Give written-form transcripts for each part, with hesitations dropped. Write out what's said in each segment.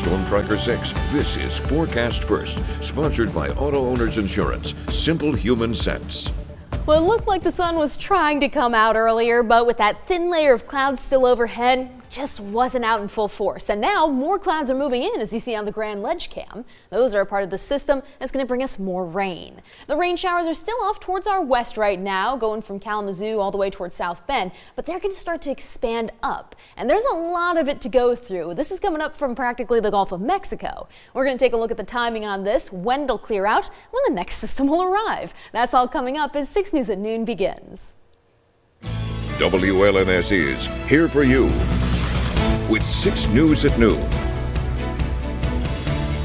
Storm Tracker 6. This is Forecast First, sponsored by Auto Owners Insurance. Simple human sense. Well, it looked like the sun was trying to come out earlier, but with that thin layer of clouds still overhead, just wasn't out in full force. And now more clouds are moving in, as you see on the Grand Ledge Cam. Those are a part of the system that's going to bring us more rain. The rain showers are still off towards our west right now, going from Kalamazoo all the way towards South Bend, but they're going to start to expand up. And there's a lot of it to go through. This is coming up from practically the Gulf of Mexico. We're going to take a look at the timing on this, when it'll clear out, when the next system will arrive. That's all coming up as 6 News at Noon begins. WLNS is here for you with 6 News at Noon.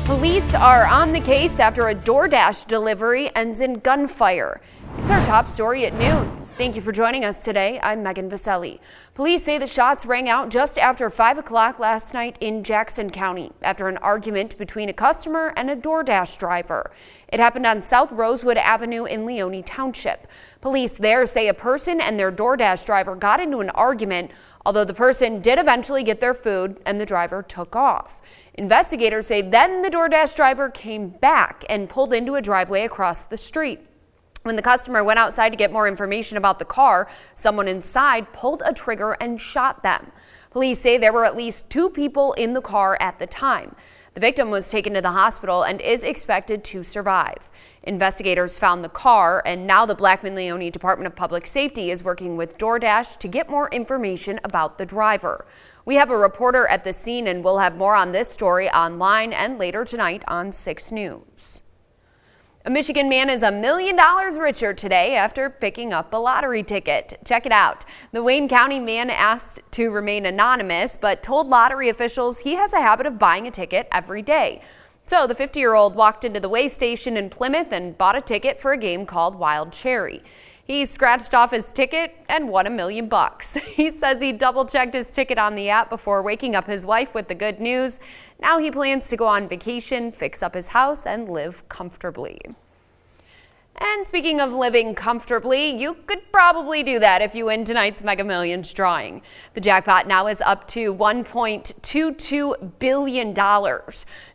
Police are on the case after a DoorDash delivery ends in gunfire. It's our top story at noon. Thank you for joining us today. I'm Megan Vaselli. Police say the shots rang out just after 5 o'clock last night in Jackson County after an argument between a customer and a DoorDash driver. It happened on South Rosewood Avenue in Leone Township. Police there say a person and their DoorDash driver got into an argument, although the person did eventually get their food and the driver took off. Investigators say then the DoorDash driver came back and pulled into a driveway across the street. When the customer went outside to get more information about the car, someone inside pulled a trigger and shot them. Police say there were at least 2 people in the car at the time. The victim was taken to the hospital and is expected to survive. Investigators found the car, and now the Blackman-Leone Department of Public Safety is working with DoorDash to get more information about the driver. We have a reporter at the scene, and we'll have more on this story online and later tonight on 6 News. A Michigan man is $1 million richer today after picking up a lottery ticket. Check it out. The Wayne County man asked to remain anonymous, but told lottery officials he has a habit of buying a ticket every day. So the 50-year-old walked into the weigh station in Plymouth and bought a ticket for a game called Wild Cherry. He scratched off his ticket and won $1 million. He says he double-checked his ticket on the app before waking up his wife with the good news. Now he plans to go on vacation, fix up his house, and live comfortably. And speaking of living comfortably, you could probably do that if you win tonight's Mega Millions drawing. The jackpot now is up to $1.22 billion.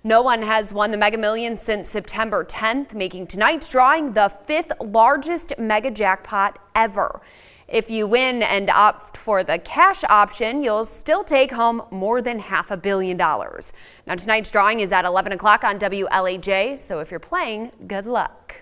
No one has won the Mega Millions since September 10th, making tonight's drawing the 5th largest mega jackpot ever. If you win and opt for the cash option, you'll still take home more than $500 million. Now tonight's drawing is at 11 o'clock on WLAJ, so if you're playing, good luck.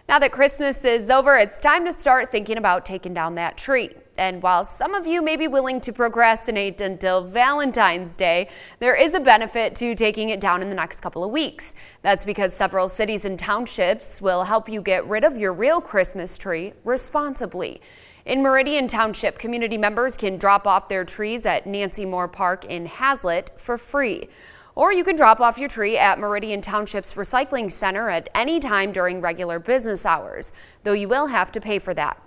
Now that Christmas is over, it's time to start thinking about taking down that tree. And while some of you may be willing to procrastinate until Valentine's Day, there is a benefit to taking it down in the next couple of weeks. That's because several cities and townships will help you get rid of your real Christmas tree responsibly. In Meridian Township, community members can drop off their trees at Nancy Moore Park in Hazlet for free. Or you can drop off your tree at Meridian Township's Recycling Center at any time during regular business hours, though you will have to pay for that.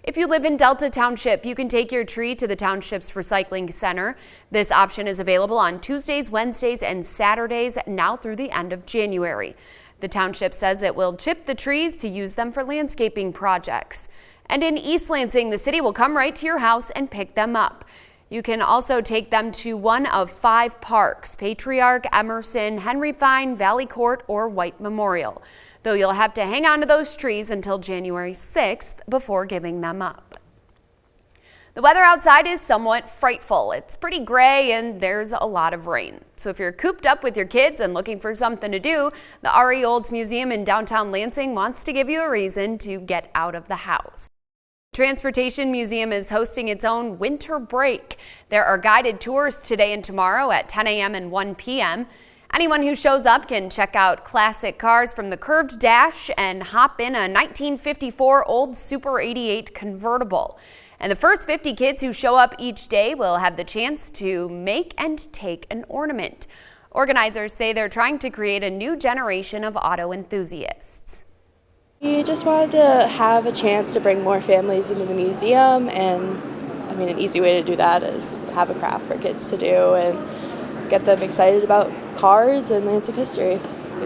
If you live in Delta Township, you can take your tree to the township's Recycling Center. This option is available on Tuesdays, Wednesdays, and Saturdays now through the end of January. The township says it will chip the trees to use them for landscaping projects. And in East Lansing, the city will come right to your house and pick them up. You can also take them to one of 5 parks: Patriarch, Emerson, Henry Fine, Valley Court, or White Memorial. Though you'll have to hang on to those trees until January 6th before giving them up. The weather outside is somewhat frightful. It's pretty gray and there's a lot of rain. So if you're cooped up with your kids and looking for something to do, the R.E. Olds Museum in downtown Lansing wants to give you a reason to get out of the house. Transportation Museum is hosting its own winter break. There are guided tours today and tomorrow at 10 a.m. and 1 p.m. Anyone who shows up can check out classic cars from the curved dash and hop in a 1954 old Super 88 convertible. And the first 50 kids who show up each day will have the chance to make and take an ornament. Organizers say they're trying to create a new generation of auto enthusiasts. We just wanted to have a chance to bring more families into the museum, and an easy way to do that is have a craft for kids to do and get them excited about cars and Lansing history.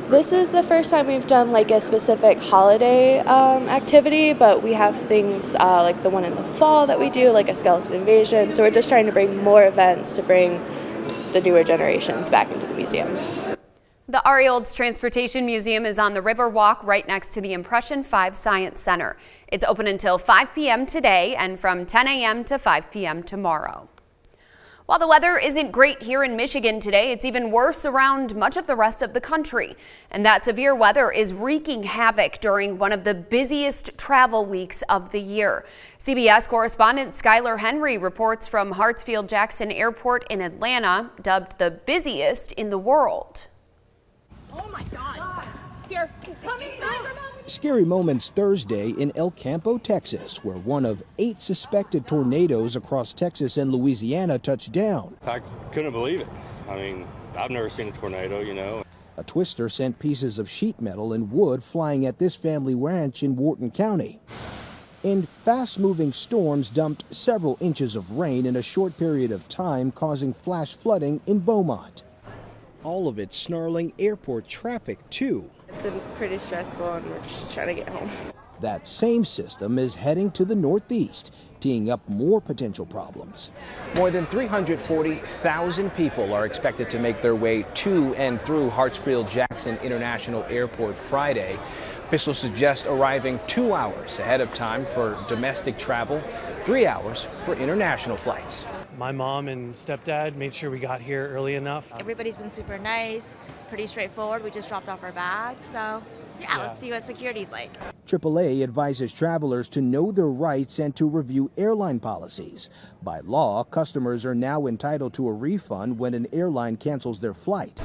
This is the first time we've done like a specific holiday activity, but we have things like the one in the fall that we do, like a skeleton invasion. So we're just trying to bring more events to bring the newer generations back into the museum. The Ari Olds Transportation Museum is on the Riverwalk right next to the Impression 5 Science Center. It's open until 5 p.m. today and from 10 a.m. to 5 p.m. tomorrow. While the weather isn't great here in Michigan today, it's even worse around much of the rest of the country. And that severe weather is wreaking havoc during one of the busiest travel weeks of the year. CBS correspondent Skylar Henry reports from Hartsfield-Jackson Airport in Atlanta, dubbed the busiest in the world. Oh my God. Here, come inside, Ramon. Scary moments Thursday in El Campo, Texas, where one of 8 suspected tornadoes across Texas and Louisiana touched down. I couldn't believe it. I mean, I've never seen a tornado, you know. A twister sent pieces of sheet metal and wood flying at this family ranch in Wharton County. And fast-moving storms dumped several inches of rain in a short period of time, causing flash flooding in Beaumont. All of it snarling airport traffic, too. It's been pretty stressful, and we're just trying to get home. That same system is heading to the northeast, teeing up more potential problems. More than 340,000 people are expected to make their way to and through Hartsfield-Jackson International Airport Friday. Officials suggest arriving 2 hours ahead of time for domestic travel, 3 hours for international flights. My mom and stepdad made sure we got here early enough. Everybody's been super nice, pretty straightforward. We just dropped off our bags, so yeah, let's see what security's like. AAA advises travelers to know their rights and to review airline policies. By law, customers are now entitled to a refund when an airline cancels their flight.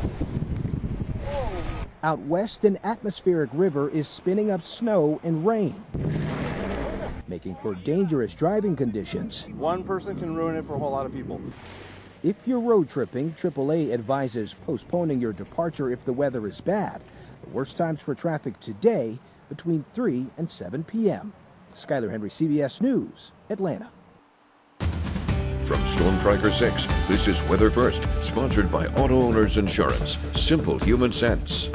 Out west, an atmospheric river is spinning up snow and rain, making for dangerous driving conditions. One person can ruin it for a whole lot of people. If you're road tripping, AAA advises postponing your departure if the weather is bad. The worst times for traffic today, between 3 and 7 p.m. Skylar Henry, CBS News, Atlanta. From Storm Tracker 6, this is Weather First, sponsored by Auto Owners Insurance. Simple human sense.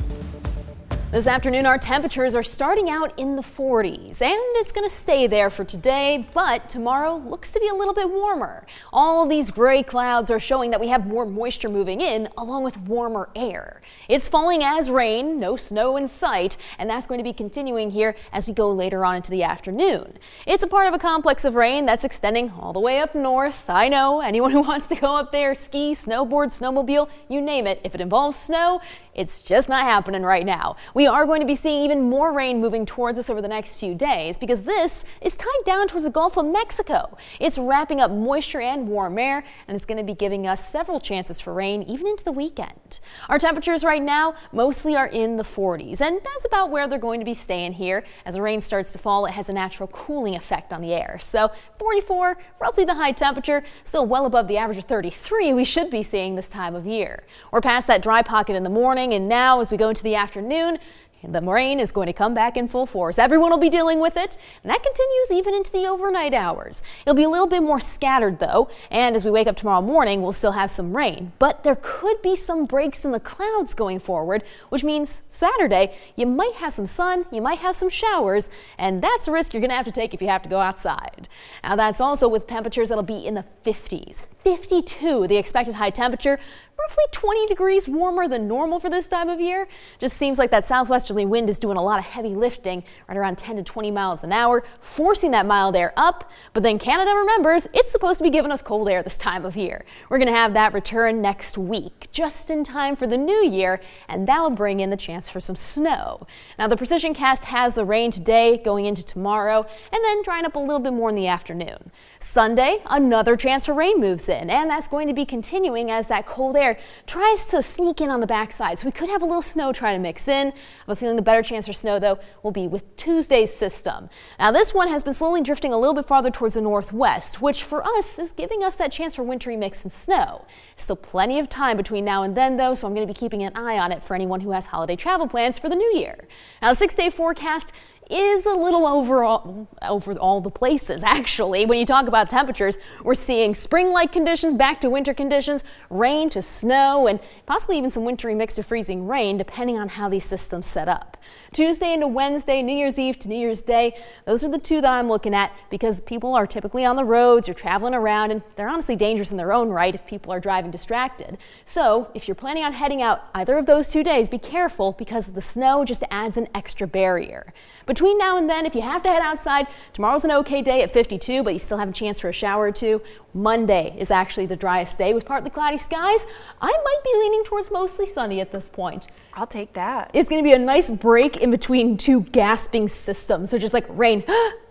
This afternoon, our temperatures are starting out in the 40s, and it's going to stay there for today, but tomorrow looks to be a little bit warmer. All these gray clouds are showing that we have more moisture moving in, along with warmer air. It's falling as rain, no snow in sight, and that's going to be continuing here as we go later on into the afternoon. It's a part of a complex of rain that's extending all the way up north. I know, anyone who wants to go up there, ski, snowboard, snowmobile, you name it, if it involves snow, it's just not happening right now. We are going to be seeing even more rain moving towards us over the next few days because this is tied down towards the Gulf of Mexico. It's wrapping up moisture and warm air, and it's going to be giving us several chances for rain even into the weekend. Our temperatures right now mostly are in the 40s, and that's about where they're going to be staying here. As the rain starts to fall, it has a natural cooling effect on the air. So 44, roughly the high temperature, still well above the average of 33 we should be seeing this time of year. We're past that dry pocket in the morning, and now as we go into the afternoon, the rain is going to come back in full force. Everyone will be dealing with it, and that continues even into the overnight hours. It'll be a little bit more scattered though, and as we wake up tomorrow morning, we'll still have some rain. But there could be some breaks in the clouds going forward, which means Saturday, you might have some sun, you might have some showers, and that's a risk you're going to have to take if you have to go outside. Now that's also with temperatures that'll be in the 50s. 52, the expected high temperature, roughly 20 degrees warmer than normal for this time of year. Just seems like that southwesterly wind is doing a lot of heavy lifting, right around 10 to 20 miles an hour, forcing that mild air up. But then Canada remembers it's supposed to be giving us cold air this time of year. We're going to have that return next week, just in time for the new year, and that'll bring in the chance for some snow. Now the precision cast has the rain today going into tomorrow, and then drying up a little bit more in the afternoon. Sunday, another chance for rain moves in, and that's going to be continuing as that cold air tries to sneak in on the backside. So we could have a little snow trying to mix in. I have a feeling the better chance for snow, though, will be with Tuesday's system. Now, this one has been slowly drifting a little bit farther towards the northwest, which for us is giving us that chance for wintry mix and snow. Still plenty of time between now and then, though, so I'm going to be keeping an eye on it for anyone who has holiday travel plans for the new year. Now, the 6-day forecast is a little over all the places, actually. When you talk about temperatures, we're seeing spring-like conditions back to winter conditions, rain to snow, and possibly even some wintry mix to freezing rain, depending on how these systems set up. Tuesday into Wednesday, New Year's Eve to New Year's Day, those are the two that I'm looking at because people are typically on the roads, you're traveling around, and they're honestly dangerous in their own right if people are driving distracted. So if you're planning on heading out either of those 2 days, be careful because the snow just adds an extra barrier. Between now and then, if you have to head outside, tomorrow's an okay day at 52, but you still have a chance for a shower or two. Monday is actually the driest day with partly cloudy skies. I might be leaning towards mostly sunny at this point. I'll take that. It's going to be a nice break in between two gasping systems. So just like rain.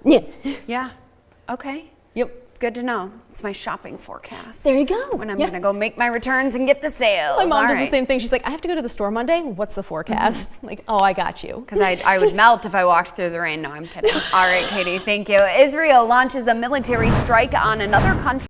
Yeah. Okay. Yep. Good to know. It's my shopping forecast. There you go. When I'm going to go make my returns and get the sales. My mom does the same thing. She's like, I have to go to the store Monday. What's the forecast? Like, oh, I got you. Because I would melt if I walked through the rain. No, I'm kidding. All right, Katie, thank you. Israel launches a military strike on another country.